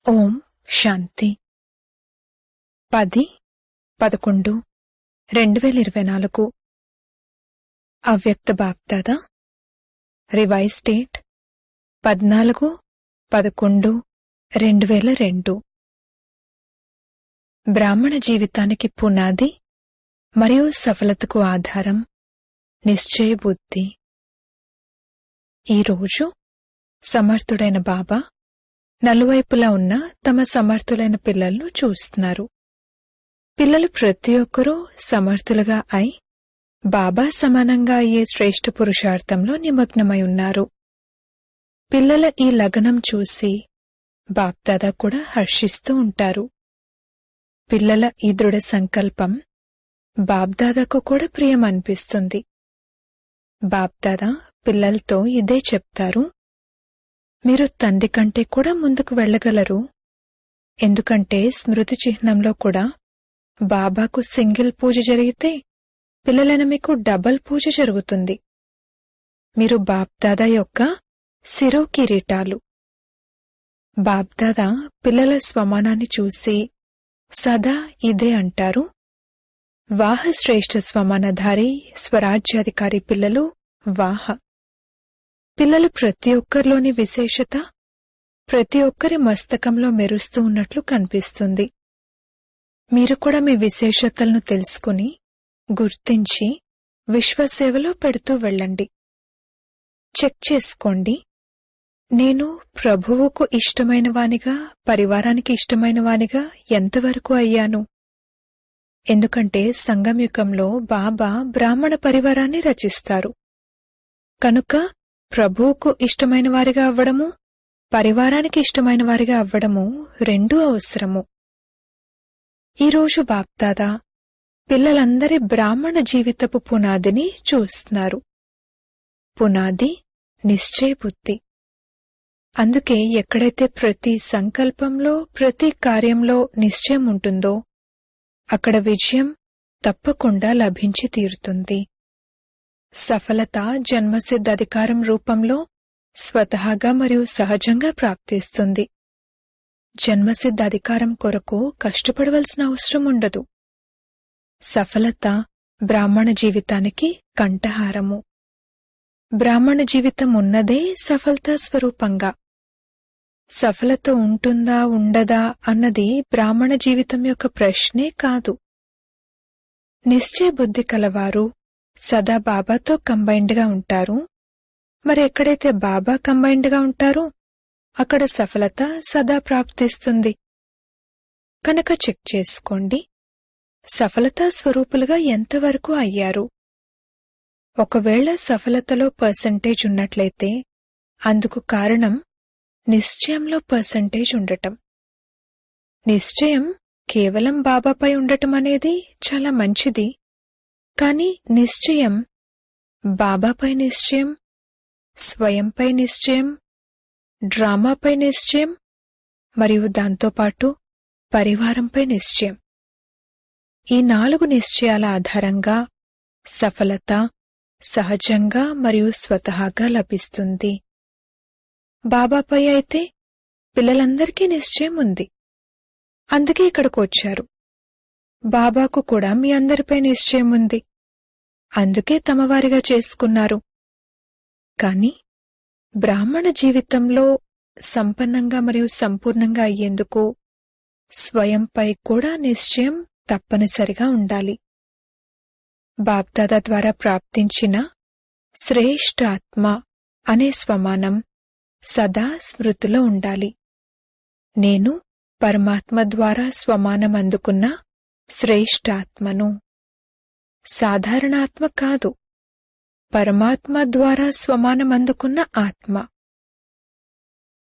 ఓం శాంతి 10-11-2024 అవ్యక్త BapDada revise date 14-11-2002 బ్రాహ్మణ జీవితానికి పునాది మరియు సఫలతకు ఆధారం నిశ్చయ బుద్ధి. ఈరోజు సమర్థుడైన బాబా నలువైపులా ఉన్న తమ సమర్థులైన పిల్లలను చూస్తున్నారు. పిల్లలు ప్రతి ఒక్కరూ సమర్థులుగా అయి బాబా సమానంగా అయ్యే శ్రేష్ఠ పురుషార్థంలో నిమగ్నమై ఉన్నారు. పిల్లల ఈ లగ్నం చూసి బాప్దాదా కూడా హర్షిస్తూ ఉంటారు. పిల్లల ఈ దృఢ సంకల్పం బాప్దాదాకు కూడా ప్రియం అనిపిస్తుంది. బాప్దాదా పిల్లలతో ఇదే చెప్తారు, మీరు తండ్రి కంటే కూడా ముందుకు వెళ్ళగలరు. ఎందుకంటే స్మృతి చిహ్నంలో కూడా బాబాకు సింగిల్ పూజ జరిగితే పిల్లలైన మీకు డబల్ పూజ జరుగుతుంది. మీరు బాప్దాదా యొక్క శిరో కిరీటాలు. బాప్దాదా పిల్లల స్వమానాన్ని చూసి సదా ఇదే అంటారు, వాహ శ్రేష్ఠ స్వమానధారి స్వరాజ్యాధికారి పిల్లలు వాహ. పిల్లలు ప్రతి ఒక్కరిలోని విశేషత ప్రతి ఒక్కరి మస్తకంలో మెరుస్తూ ఉన్నట్లు కనిపిస్తుంది. మీరు కూడా మీ విశేషతలను తెలుసుకుని గుర్తించి విశ్వసేవలో పెడుతూ వెళ్ళండి. చెక్ చేసుకోండి, నేను ప్రభువుకు ఇష్టమైన వానిగా, పరివారానికి ఇష్టమైన వానిగా ఎంతవరకు అయ్యాను. ఎందుకంటే సంగమయుగంలో బాబా బ్రాహ్మణ పరివారాన్ని రచిస్తారు. కనుక ప్రభువుకు ఇష్టమైన వారిగా అవ్వడము, పరివారానికి ఇష్టమైన వారిగా అవ్వడము రెండూ అవసరము. ఈరోజు బాప్దాదా పిల్లలందరి బ్రాహ్మణ జీవితపు పునాదిని చూస్తున్నారు. పునాది నిశ్చయ బుద్ధి. అందుకే ఎక్కడైతే ప్రతి సంకల్పంలో ప్రతి కార్యంలో నిశ్చయం ఉంటుందో అక్కడ విజయం తప్పకుండా లభించి తీరుతుంది. సఫలత జన్మసిద్ధ అధికారం రూపంలో స్వతహాగా మరియు సహజంగా ప్రాప్తిస్తుంది. జన్మసిద్ధ అధికారం కొరకు కష్టపడవలసిన అవసరం ఉండదు. సఫలత బ్రాహ్మణ జీవితానికి కంఠహారము. బ్రాహ్మణ జీవితం ఉన్నదే సఫలతా స్వరూపంగా. సఫలత ఉంటుందా ఉండదా అన్నది బ్రాహ్మణ జీవితం యొక్క ప్రశ్నే కాదు. నిశ్చయ బుద్ధి కలవారు సదా బాబాతో కంబైన్డ్గా ఉంటారు. మరి ఎక్కడైతే బాబా కంబైన్డ్గా ఉంటారో అక్కడ సఫలత సదా ప్రాప్తిస్తుంది. కనుక చెక్ చేసుకోండి, సఫలతా స్వరూపులుగా ఎంతవరకు అయ్యారు. ఒకవేళ సఫలతలో పర్సంటేజ్ ఉన్నట్లయితే అందుకు కారణం నిశ్చయంలో పర్సంటేజ్ ఉండటం. నిశ్చయం కేవలం బాబాపై ఉండటం అనేది చాలా మంచిది. కాని నిశ్చయం బాబాపై నిశ్చయం, స్వయంపై నిశ్చయం, డ్రామాపై నిశ్చయం మరియు దాంతోపాటు పరివారంపై నిశ్చయం. ఈ 4 నిశ్చయాల ఆధారంగా సఫలత సహజంగా మరియు స్వతహాగా లభిస్తుంది. బాబాపై అయితే పిల్లలందరికీ నిశ్చయం ఉంది. అందుకే ఇక్కడికి వచ్చారు. బాబాకు కూడా మీ అందరిపై నిశ్చయం ఉంది. అందుకే తమవారిగా చేసుకున్నారు. కాని బ్రాహ్మణ జీవితంలో సంపన్నంగా మరియు సంపూర్ణంగా అయ్యేందుకు స్వయంపై కూడా నిశ్చయం తప్పనిసరిగా ఉండాలి. బాప్దాదా ద్వారా ప్రాప్తించిన శ్రేష్ఠ ఆత్మ అనే స్వమానం సదా స్మృతిలో ఉండాలి. నేను పరమాత్మ ద్వారా స్వమానం అందుకున్న శ్రేష్ఠాత్మను. సాధారణ ఆత్మ కాదు, పరమాత్మ ద్వారా స్వమానం అందుకున్న ఆత్మ.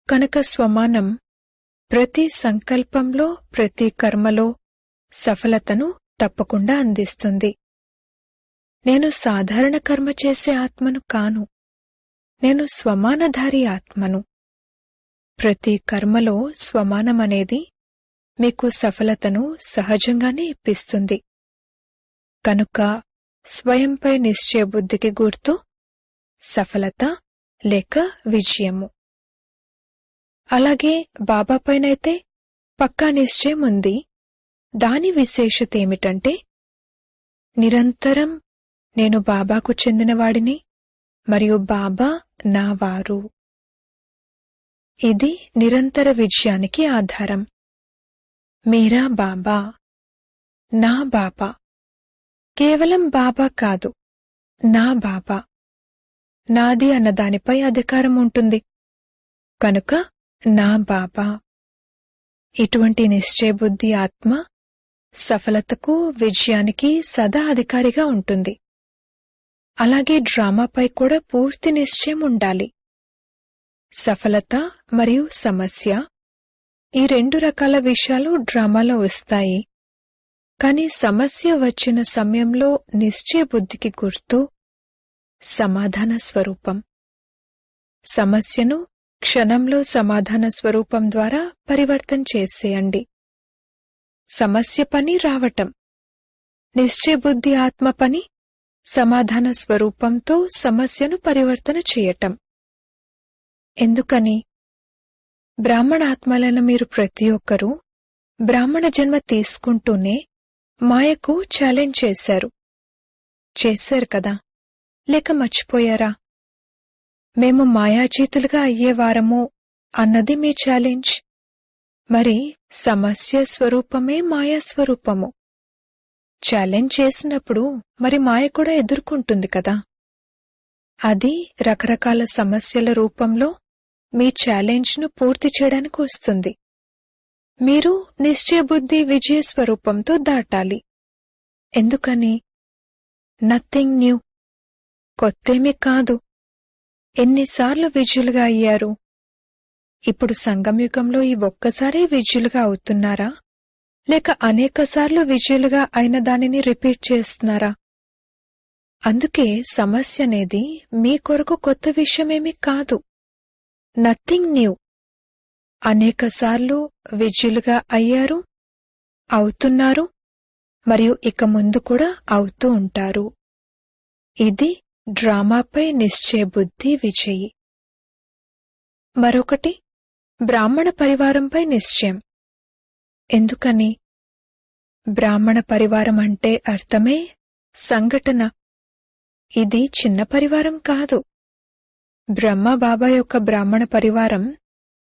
కనుక స్వమానం ప్రతి సంకల్పంలో ప్రతి కర్మలో సఫలతను తప్పకుండా అందిస్తుంది. నేను సాధారణ కర్మ చేసే ఆత్మను కాను, నేను స్వమానధారి ఆత్మను. ప్రతి కర్మలో స్వమానమనేది మీకు సఫలతను సహజంగానే ఇప్పిస్తుంది. కనుక స్వయంపై నిశ్చయ బుద్ధికి గుర్తు సఫలత లేక విజయము. అలాగే బాబాపైనైతే పక్కా నిశ్చయం ఉంది. దాని విశేషత ఏమిటంటే, నిరంతరం నేను బాబాకు చెందినవాడిని మరియు బాబా నా వారు. ఇది నిరంతర విజయానికి ఆధారం. మేరా బాబా, నా బాబా, కేవలం బాబా కాదు, నా బాబా. నాది అన్నదానిపై అధికారం ఉంటుంది కనుక నా బాబా. ఇటువంటి నిశ్చయబుద్ధి ఆత్మ సఫలతకు, విజయానికి సదా అధికారిగా ఉంటుంది. అలాగే డ్రామాపై కూడా పూర్తి నిశ్చయం ఉండాలి. సఫలత మరియు సమస్య, ఈ 2 రకాల విషయాలు డ్రామాలో వస్తాయి. కాని సమస్య వచ్చిన సమయంలో నిశ్చయబుద్ధికి గుర్తు సమాధాన స్వరూపం. సమస్యను క్షణంలో సమాధాన స్వరూపం ద్వారా పరివర్తన చేసేయండి. సమస్య పని రావటం, నిశ్చయబుద్ధి ఆత్మ పని సమాధాన స్వరూపంతో సమస్యను పరివర్తన చేయటం. ఎందుకని? బ్రాహ్మణ ఆత్మలైన మీరు ప్రతి ఒక్కరూ బ్రాహ్మణ జన్మ తీసుకుంటూనే మాయకు ఛాలెంజ్ చేశారు కదా, లేక మర్చిపోయారా? మేము మాయాజీతులుగా అయ్యేవారము అన్నది మీ ఛాలెంజ్. మరి సమస్య స్వరూపమే మాయా స్వరూపము. ఛాలెంజ్ చేసినప్పుడు మరి మాయ కూడా ఎదుర్కొంటుంది కదా. అది రకరకాల సమస్యల రూపంలో మీ ఛాలెంజ్ను పూర్తి చేయడానికి వస్తుంది. మీరు నిశ్చయబుద్ధి విజయ స్వరూపంతో దాటాలి. ఎందుకని? నథింగ్ న్యూ, కొత్తేమీ కాదు. ఎన్నిసార్లు విజయులుగా అయ్యారు? ఇప్పుడు సంగమయుగంలో ఈ ఒక్కసారే విజయులుగా అవుతున్నారా, లేక అనేకసార్లు విజయులుగా అయిన దానిని రిపీట్ చేస్తున్నారా? అందుకే సమస్య అనేది మీ కొరకు కొత్త విషయమేమీ కాదు. Nothing new. అనేకసార్లు విజయులుగా అయ్యారు, అవుతున్నారు మరియు ఇక ముందు కూడా అవుతూ ఉంటారు. ఇది డ్రామాపై నిశ్చయబుద్ధి విజయి. మరొకటి బ్రాహ్మణ పరివారంపై నిశ్చయం. ఎందుకని? బ్రాహ్మణ పరివారం అంటే అర్థమే సంఘటన. ఇది చిన్న పరివారం కాదు. బ్రహ్మ బాబా యొక్క బ్రాహ్మణ పరివారం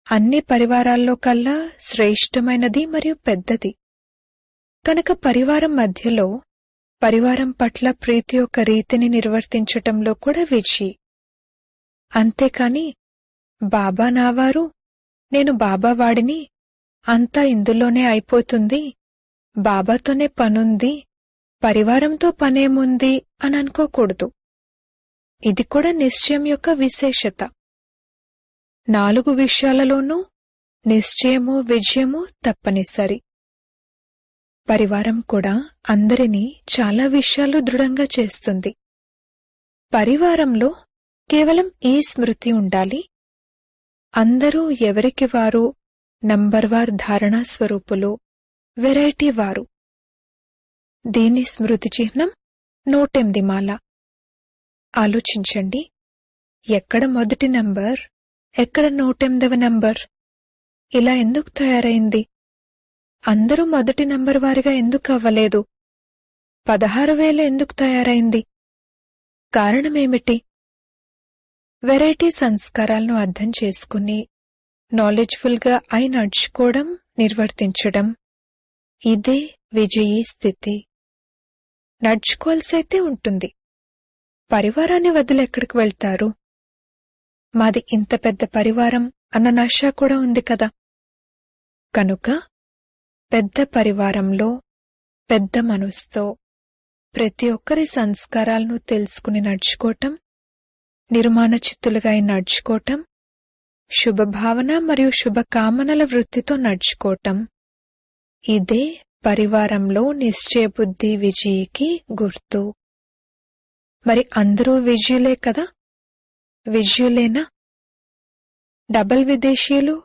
అన్ని పరివారాల్లో కల్లా శ్రేష్టమైనది మరియు పెద్దది. కనుక పరివారం మధ్యలో పరివారం పట్ల ప్రీతి యొక్క రీతిని నిర్వర్తించటంలో కూడా విజయి. అంతేకాని బాబా నావారు, నేను బాబా వాడిని, అంతా ఇందులోనే అయిపోతుంది, బాబాతోనే పనుంది, పరివారంతో పనేముంది అని అనుకోకూడదు. ఇది కూడా నిశ్చయం యొక్క విశేషత. 4 విషయాలలోనూ నిశ్చయము విజయము తప్పనిసరి. పరివారం కూడా అందరినీ చాలా విషయాలు దృఢంగా చేస్తుంది. పరివారంలో కేవలం ఈ స్మృతి ఉండాలి, అందరూ ఎవరికి వారు నంబర్వార్ ధారణా స్వరూపులు, వెరైటీ వారు. దీని స్మృతి చిహ్నం 108 మాల. ఆలోచించండి, ఎక్కడ మొదటి నంబర్, ఎక్కడ 108వ నంబర్? ఇలా ఎందుకు తయారైంది? అందరూ మొదటి నంబర్ వారిగా ఎందుకు అవ్వలేదు? 16,000 ఎందుకు తయారైంది? కారణమేమిటి? వెరైటీ సంస్కారాలను అర్థం చేసుకుని నాలెడ్జ్ఫుల్గా అయి నడుచుకోవడం, నిర్వర్తించడం, ఇదే విజయీ స్థితి. నడుచుకోవాల్సైతే ఉంటుంది. పరివారాన్ని వదిలి ఎక్కడికి వెళ్తారు? మాది ఇంత పెద్ద పరివారం అన్న నష కూడా ఉంది కదా. కనుక పెద్ద పరివారంలో పెద్ద మనసుతో ప్రతి ఒక్కరి సంస్కారాలను తెలుసుకుని నడుచుకోవటం, నిర్మాణ చిత్తులుగా నడుచుకోవటం, శుభభావన మరియు శుభకామనల వృత్తితో నడుచుకోవటం, ఇదే పరివారంలో నిశ్చయబుద్ధి విజయికి గుర్తు. మరి అందరూ విజయులే కదా? విజయులేనా? డబల్ విదేశీయులు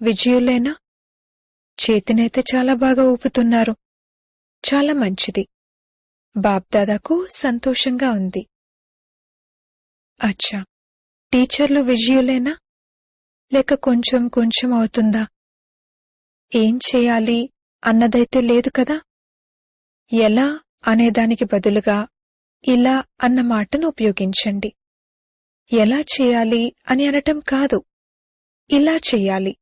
విజయులేనా? చేతినైతే చాలా బాగా ఊపుతున్నారు. చాలా మంచిది. బాబ్దాదాకు సంతోషంగా ఉంది. అచ్చా, టీచర్లు విజయులేనా, లేక కొంచెం కొంచెం అవుతుందా? ఏం చేయాలి అన్నదైతే లేదు కదా. ఎలా అనేదానికి బదులుగా ఇలా అన్న మాటను ఉపయోగించండి. ఎలా చేయాలి అని అనటం కాదు, ఇలా చెయ్యాలి.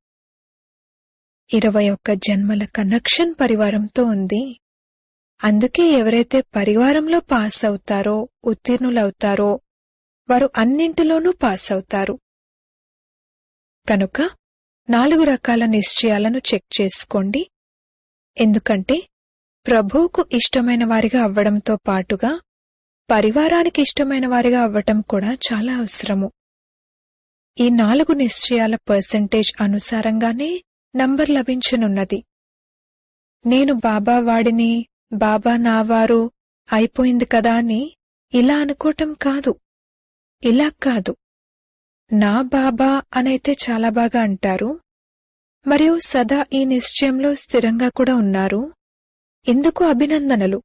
21 జన్మల కనెక్షన్ పరివారంతో ఉంది. అందుకే ఎవరైతే పరివారంలో పాస్ అవుతారో, ఉత్తీర్ణులవుతారో వారు అన్నింటిలోనూ పాస్ అవుతారు. కనుక 4 రకాల నిశ్చయాలను చెక్ చేసుకోండి. ఎందుకంటే ప్రభువుకు ఇష్టమైన వారిగా అవ్వడంతో పాటుగా పరివారానికి ఇష్టమైన వారిగా అవ్వటం కూడా చాలా అవసరము. ఈ 4 నిశ్చయాల పర్సెంటేజ్ అనుసారంగానే నంబర్ లభించనున్నది. నేను బాబా వాడిని, బాబా నావారు అయిపోయింది కదా అని ఇలా అనుకోవటం కాదు. ఇలా కాదు. నా బాబా అనైతే చాలా బాగా అంటారు. మరియు సదా ఈ నిశ్చయంలో స్థిరంగా కూడా ఉన్నారు. ఇందుకు అభినందనలు.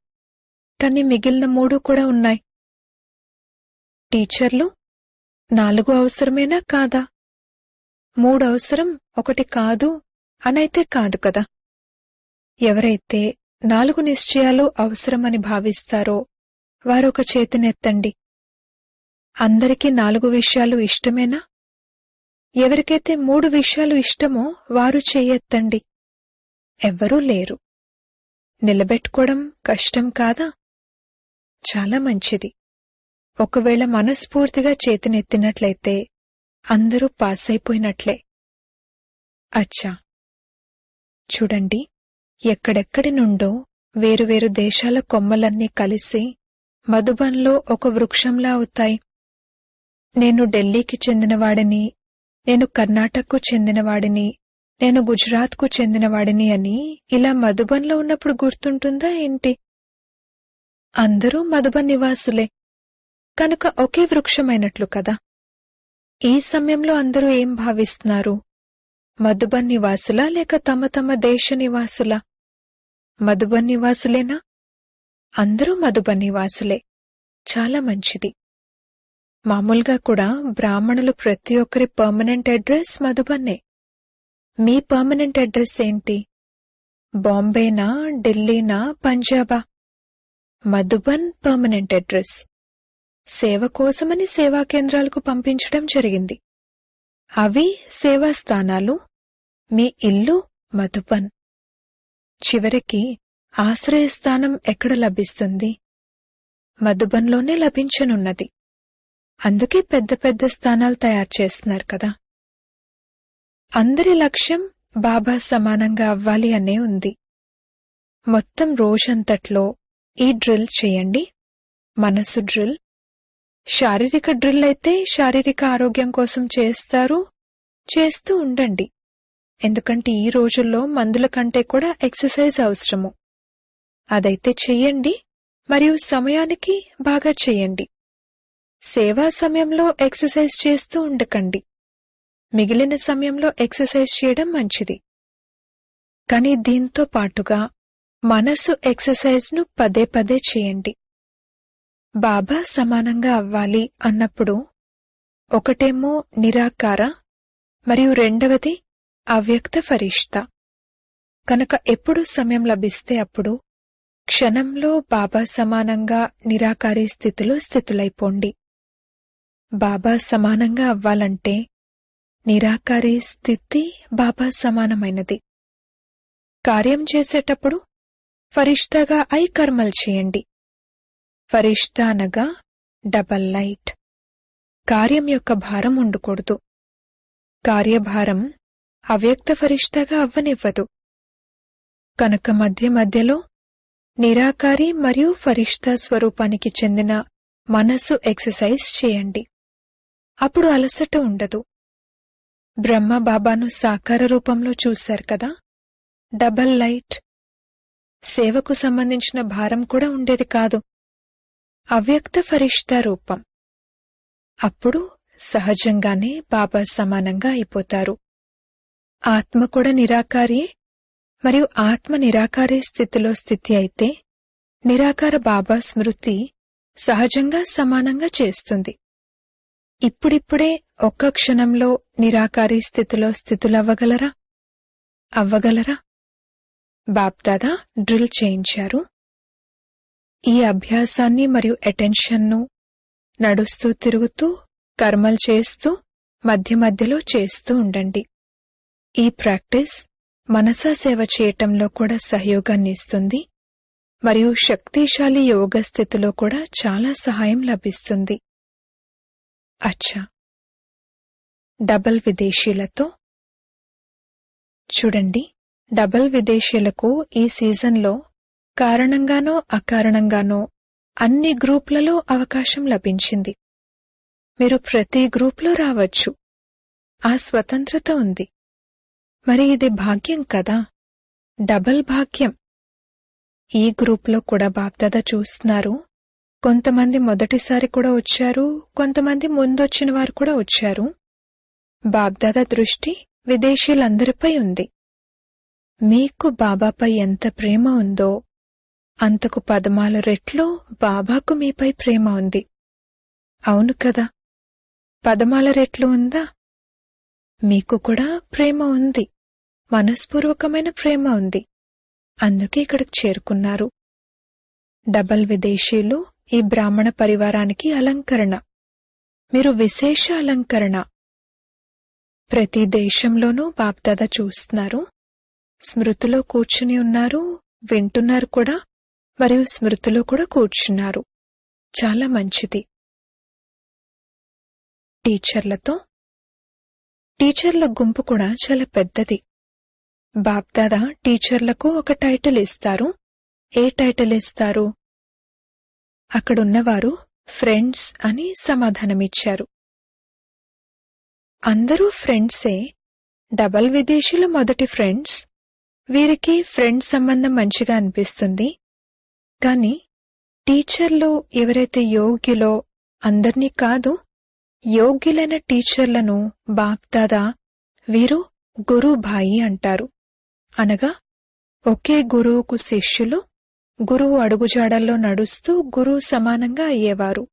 కానీ మిగిలిన 3 కూడా ఉన్నాయి. టీచర్లు 4 అవసరమేనా కాదా? 3 అవసరం, 1 కాదు అనైతే కాదు కదా. ఎవరైతే 4 నిశ్చయాలు అవసరమని భావిస్తారో వారొక చేతినెత్తండి. అందరికీ 4 విషయాలు ఇష్టమేనా? ఎవరికైతే 3 విషయాలు ఇష్టమో వారు చెయ్యెత్తండి. ఎవ్వరూ లేరు. నిలబెట్టుకోవడం కష్టం కాదా? చాలా మంచిది. ఒకవేళ మనస్ఫూర్తిగా చేతినెత్తినట్లయితే అందరూ పాస్ అయిపోయినట్లే. అచ్చా, చూడండి, ఎక్కడెక్కడి నుండో వేరువేరు దేశాల కొమ్మలన్నీ కలిసి మధుబన్లో ఒక వృక్షంలా అవుతాయి. నేను ఢిల్లీకి చెందినవాడిని, నేను కర్ణాటకకు చెందినవాడిని, నేను గుజరాత్కు చెందినవాడిని అని ఇలా మధుబన్లో ఉన్నప్పుడు గుర్తుంటుందా ఏంటి? అందరూ మధుబన్ నివాసులే కనుక ఒకే వృక్షమైనట్లు కదా. ఈ సమయంలో అందరూ ఏం భావిస్తున్నారు? మధుబన్ నివాసులా లేక తమ తమ దేశ నివాసులా? మధుబన్ నివాసులేనా? అందరూ మధుబన్ నివాసులే. చాలా మంచిది. మామూలుగా కూడా బ్రాహ్మణులు ప్రతి ఒక్కరి పర్మనెంట్ అడ్రస్ మధుబన్నే. మీ పర్మనెంట్ అడ్రస్ ఏంటి? బాంబేనా, ఢిల్లీనా, పంజాబా? Madhuban permanent address. సేవ కోసమని సేవా కేంద్రాలకు పంపించడం జరిగింది. అవి సేవా స్థానాలు. మీ ఇల్లు మధుబన్. చివరికి ఆశ్రయస్థానం ఎక్కడ లభిస్తుంది? మధుబన్లోనే లభించనున్నది. అందుకే పెద్ద పెద్ద స్థానాలు తయారు చేస్తున్నారు కదా. అందరి లక్ష్యం బాబా సమానంగా అవ్వాలి అనే ఉంది. మొత్తం రోజంతట్లో ఈ డ్రిల్ చేయండి. మనసు డ్రిల్. శారీరక డ్రిల్ అయితే శారీరక ఆరోగ్యం కోసం చేస్తారు, చేస్తూ ఉండండి. ఎందుకంటే ఈ రోజుల్లో మందుల కంటే కూడా ఎక్సర్సైజ్ అవసరము. అదైతే చెయ్యండి, మరియు సమయానికి బాగా చెయ్యండి. సేవా సమయంలో ఎక్సర్సైజ్ చేస్తూ ఉండకండి. మిగిలిన సమయంలో ఎక్సర్సైజ్ చేయడం మంచిది. కానీ దీంతో పాటుగా మనసు ఎక్సర్సైజ్ను పదే పదే చేయండి. బాబా సమానంగా అవ్వాలి అన్నప్పుడు ఒకటేమో నిరాకార మరియు రెండవది అవ్యక్త ఫరిష్తా. కనుక ఎప్పుడు సమయం లభిస్తే అప్పుడు క్షణంలో బాబా సమానంగా నిరాకారీ స్థితిలో స్థితులైపోండి. బాబా సమానంగా అవ్వాలంటే నిరాకారీ స్థితి బాబా సమానమైనది. కార్యం చేసేటప్పుడు ఫరిష్తాగా అయి కర్మలు చేయండి. ఫరిష్తా అనగా డబల్ లైట్. కార్యం యొక్క భారం ఉండకూడదు. కార్యభారం అవ్యక్త ఫరిష్తాగా అవ్వనివ్వదు. కనుక మధ్య మధ్యలో నిరాకారి మరియు ఫరిష్తా స్వరూపానికి చెందిన మనసు ఎక్సర్సైజ్ చేయండి. అప్పుడు అలసట ఉండదు. బ్రహ్మ బాబాను సాకార రూపంలో చూశారు కదా. Double light. సేవకు సంబంధించిన భారం కూడా ఉండేది కాదు. అవ్యక్త ఫరిష్తా రూపం. అప్పుడు సహజంగానే బాబా సమానంగా అయిపోతారు. ఆత్మ కూడా నిరాకారియే, మరియు ఆత్మ నిరాకారే స్థితిలో స్థితి అయితే నిరాకార బాబా స్మృతి సహజంగా సమానంగా చేస్తుంది. ఇప్పుడిప్పుడే ఒక్క క్షణంలో నిరాకారీ స్థితిలో స్థితులవ్వగలరా? అవ్వగలరా? బాప్దాదా డ్రిల్ చేయించారు. ఈ అభ్యాసాన్ని మరియు అటెన్షన్ను నడుస్తూ తిరుగుతూ కర్మలు చేస్తూ మధ్య మధ్యలో చేస్తూ ఉండండి. ఈ ప్రాక్టీస్ మనసా సేవ చేయటంలో కూడా సహయోగాన్ని ఇస్తుంది మరియు శక్తిశాలి యోగ స్థితిలో కూడా చాలా సహాయం లభిస్తుంది. అచ్చా, డబల్ విదేశీలతో చూడండి. డబల్ విదేశీలకు ఈ సీజన్లో కారణంగానో అకారణంగానో అన్ని గ్రూపులలో అవకాశం లభించింది. మీరు ప్రతి గ్రూప్లో రావచ్చు. ఆ స్వతంత్రత ఉంది. మరి ఇది భాగ్యం కదా, డబల్ భాగ్యం. ఈ గ్రూప్లో కూడా బాప్దాదా చూస్తున్నారు. కొంతమంది మొదటిసారి కూడా వచ్చారు, కొంతమంది ముందొచ్చిన వారు కూడా వచ్చారు. బాప్దాదా దృష్టి విదేశీయులందరిపై ఉంది. మీకు బాబాపై ఎంత ప్రేమ ఉందో అంతకు 14 రెట్లు బాబాకు మీపై ప్రేమ ఉంది. అవును కదా, 14 రెట్లు ఉందా? మీకు కూడా ప్రేమ ఉంది, మనస్పూర్వకమైన ప్రేమ ఉంది. అందుకే ఇక్కడికి చేరుకున్నారు. డబల్ విదేశీయులు ఈ బ్రాహ్మణ పరివారానికి అలంకరణ. మీరు విశేష అలంకరణ. ప్రతి దేశంలోనూ బాప్దాదా చూస్తున్నారు. స్మృతిలో కూర్చుని ఉన్నారు, వింటున్నారు కూడా, మరియు స్మృతిలో కూడా కూర్చున్నారు. చాలా మంచిది. టీచర్ల గుంపు కూడా చాలా పెద్దది. బాప్దాదా టీచర్లకు ఒక టైటిల్ ఇస్తారు. ఏ టైటిల్ ఇస్తారు? అక్కడున్నవారు ఫ్రెండ్స్ అని సమాధానమిచ్చారు. అందరూ ఫ్రెండ్సే. డబల్ విదేశీయులు మొదటి ఫ్రెండ్స్. వీరికి ఫ్రెండ్ సంబంధం మంచిగా అనిపిస్తుంది. కాని టీచర్లు ఎవరైతే యోగ్యులో అందర్నీ కాదు, యోగ్యులైన టీచర్లను బాప్దాదా వీరు గురుభాయి అంటారు. అనగా ఒకే గురువుకు శిష్యులు, గురువు అడుగుజాడల్లో నడుస్తూ గురువు సమానంగా అయ్యేవారు.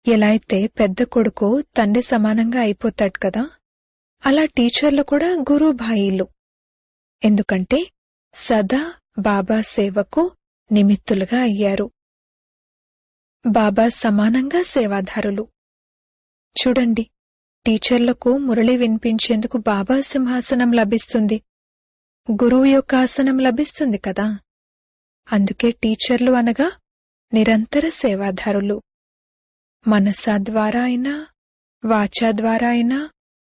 ఎలా అయితే పెద్ద కొడుకు తండ్రి సమానంగా అయిపోతాడు కదా, అలా టీచర్లు కూడా గురుభాయిలు. ఎందుకంటే సదా బాబా సేవకు నిమిత్తులుగా అయ్యారు. బాబా సమానంగా సేవాదారులు. చూడండి, టీచర్లకు మురళి వినిపించేందుకు బాబా సింహాసనం లభిస్తుంది, గురువు యొక్క ఆసనం లభిస్తుంది కదా. అందుకే టీచర్లు అనగా నిరంతర సేవాదారులు. మనసా ద్వారా అయినా, వాచా ద్వారా అయినా,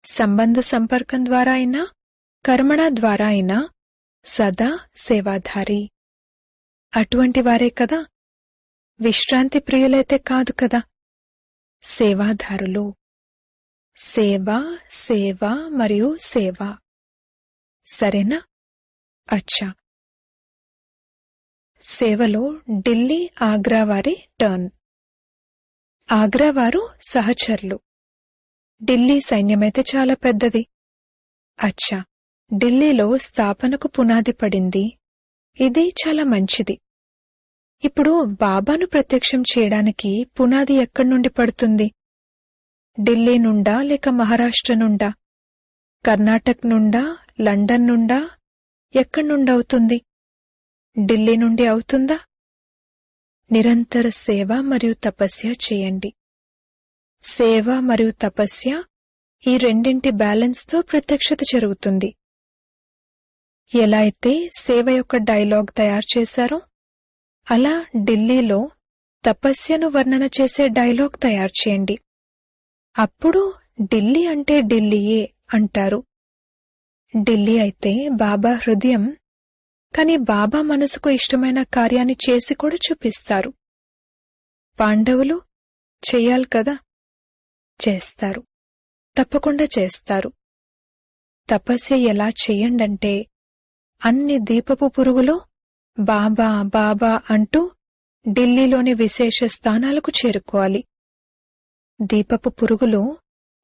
సంబంధ సంపర్కం ద్వారా అయినా, కర్మణ ద్వారా అయినా సదా సేవాధారి. అటువంటి వారే కదా. విశ్రాంతి ప్రియులైతే కాదు కదా. సేవాదారులు. సేవ, సేవ మరియు సేవ. సరేనా? అచ్చా. సేవలో ఢిల్లీ, ఆగ్రా వారి టర్న్. ఆగ్రా వారు సహచరులు. ఢిల్లీ సైన్యమైతే చాలా పెద్దది. అచ్చా, ఢిల్లీలో స్థాపనకు పునాది పడింది. ఇది చాలా మంచిది. ఇప్పుడు బాబాను ప్రత్యక్షం చేయడానికి పునాది ఎక్కడి నుండి పడుతుంది? ఢిల్లీ నుండా లేక మహారాష్ట్ర నుండా, కర్ణాటక నుండా, లండన్ నుండా, ఎక్కడి నుండి అవుతుంది? ఢిల్లీ నుండి అవుతుందా? నిరంతర సేవ మరియు తపస్య చేయండి. సేవ మరియు తపస్య ఈ రెండింటి బ్యాలెన్స్తో ప్రత్యక్షత జరుగుతుంది. ఎలా అయితే సేవ యొక్క డైలాగ్ తయారు చేశారో అలా ఢిల్లీలో తపస్యను వర్ణన చేసే డైలాగ్ తయారు చేయండి. అప్పుడు ఢిల్లీ అంటే ఢిల్లీయే అంటారు. ఢిల్లీ అయితే బాబా హృదయం. కాని బాబా మనసుకు ఇష్టమైన కార్యాన్ని చేసి కూడా చూపిస్తారు. పాండవులు చెయ్యాలి కదా, చేస్తారు, తప్పకుండా చేస్తారు. తపస్య ఎలా చెయ్యండంటే అన్ని దీపపు పురుగులు బాబా బాబా అంటూ ఢిల్లీలోని విశేష స్థానాలకు చేరుకోవాలి. దీపపు పురుగులు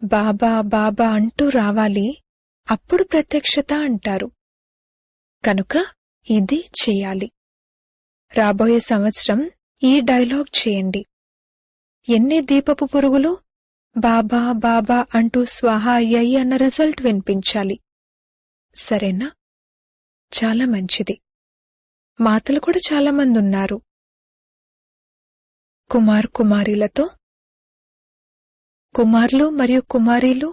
బాబా బాబా అంటూ రావాలి. అప్పుడు ప్రత్యక్షత అంటారు. కనుక ఇది చెయ్యాలి. రాబోయే సంవత్సరం ఈ డైలాగ్ చేయండి. ఎన్ని దీపపు పురుగులు బాబా బాబా అంటూ స్వాహా అయ్యాయి అన్న రిజల్ట్ వినిపించాలి. సరేనా? చాలా మంచిది. మాతలు కూడా చాలా మంది ఉన్నారు. కుమారులతో కుమారులు మరియు కుమారీలు,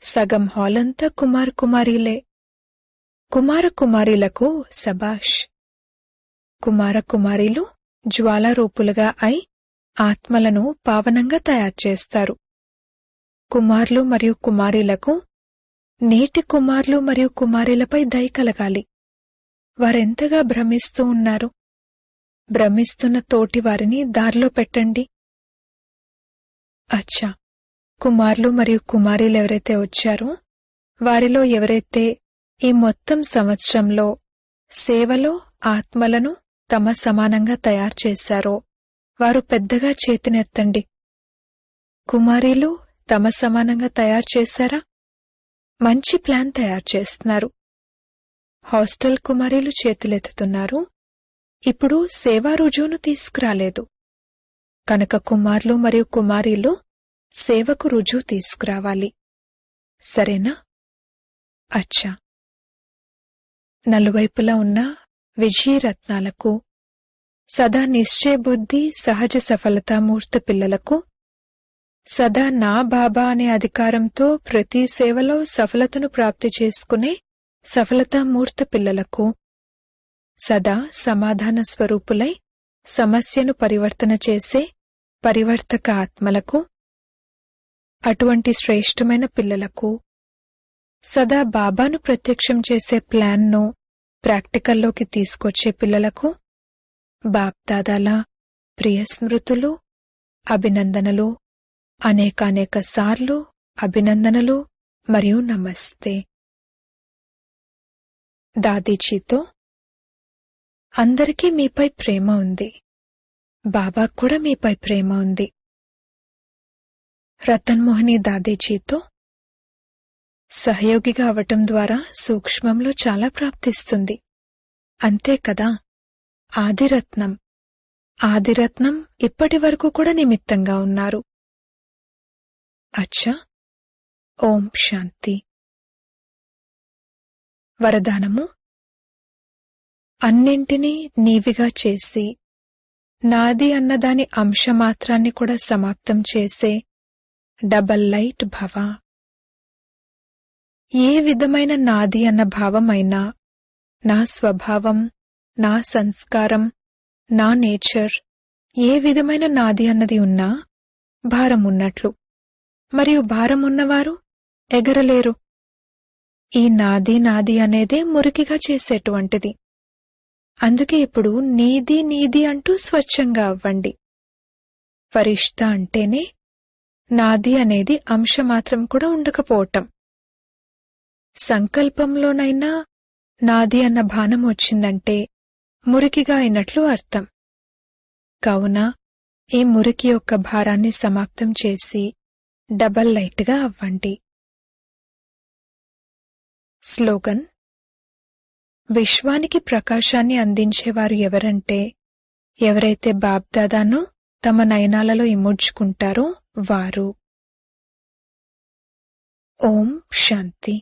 సగం హాలంతా కుమారీలే. కుమారీలకు సబాష్. కుమారీలు జ్వాలారూపులుగా అయి ఆత్మలను పావనంగా తయారుచేస్తారు. కుమారులు మరియు కుమారీలకు నేటి కుమారులు మరియు కుమారీలపై దయ కలగాలి. వారెంతగా భ్రమిస్తూ ఉన్నారు. భ్రమిస్తున్న తోటి వారిని దారిలో పెట్టండి. అచ్చా, కుమారులు మరియు కుమారీలు ఎవరైతే వచ్చారో వారిలో ఎవరైతే ఈ మొత్తం సంవత్సరంలో సేవలో ఆత్మలను తమ సమానంగా తయారు చేశారో వారు పెద్దగా చేతినెత్తండి. కుమారీలు తమ సమానంగా తయారు చేశారా? మంచి ప్లాన్ తయారు చేస్తున్నారు. హాస్టల్ కుమారీలు చేతులెత్తుతున్నారు. ఇప్పుడు సేవా రుజువును తీసుకురాలేదు కనుక కుమారులు మరియు కుమారీలు సేవకు రుజువు తీసుకురావాలి. సరేనా? అచ్చా, నలువైపులా ఉన్న విజయరత్నాలకు, సదా నిశ్చయబుద్ధి సహజ సఫలతామూర్త పిల్లలకు, సదా నా బాబా అనే అధికారంతో ప్రతి సేవలో సఫలతను ప్రాప్తి చేసుకునే సఫలతామూర్త పిల్లలకు, సదా సమాధాన స్వరూపులై సమస్యను పరివర్తన చేసే పరివర్తక ఆత్మలకు, అటువంటి శ్రేష్టమైన పిల్లలకు, సదా బాబాను ప్రత్యక్షం చేసే ప్లాన్ను ప్రాక్టికల్లోకి తీసుకొచ్చే పిల్లలకు బాప్దాదాల ప్రియ స్మృతులు, అభినందనలు, అనేకానేక సార్లు అభినందనలు మరియు నమస్తే. దాదీజీతో అందరికీ మీపై ప్రేమ ఉంది. బాబా కూడా మీపై ప్రేమ ఉంది. రతన్మోహిని దాదీజీతో సహయోగిగా అవటం ద్వారా సూక్ష్మంలో చాలా ప్రాప్తిస్తుంది. అంతే కదా? ఆదిరత్నం ఇప్పటి వరకు కూడా నిమిత్తంగా ఉన్నారు. అచ్చా, ఓం శాంతి. వరదానము: అన్నింటినీ నీవిగా చేసి నాది అన్నదాని అంశమాత్రాన్ని కూడా సమాప్తం చేసే డబల్ లైట్ భవ. ఏ విధమైన నాది అన్న భావమైనా, నా స్వభావం, నా సంస్కారం, నా నేచర్, ఏ విధమైన నాది అన్నది ఉన్నా భారం ఉన్నట్లు, మరియు భారమున్నవారు ఎగరలేరు. ఈ నాది అనేదే మురికిగా చేసేటువంటిది. అందుకే ఇప్పుడు నీది అంటూ స్వచ్ఛంగా అవ్వండి. ఫరిష్తా అంటేనే నాది అనేది అంశమాత్రం కూడా ఉండకపోవటం. సంకల్పంలోనైనా నాది అన్న భానం వచ్చిందంటే మురికిగా అయినట్లు అర్థం. కావున ఈ మురికి యొక్క భారాన్ని సమాప్తం చేసి డబల్ లైట్గా అవ్వండి. స్లోగన్: విశ్వానికి ప్రకాశాన్ని అందించేవారు ఎవరంటే ఎవరైతే బాబ్దాదాను తమ నయనాలలో ఇముడ్చుకుంటారో వారు. ఓం శాంతి.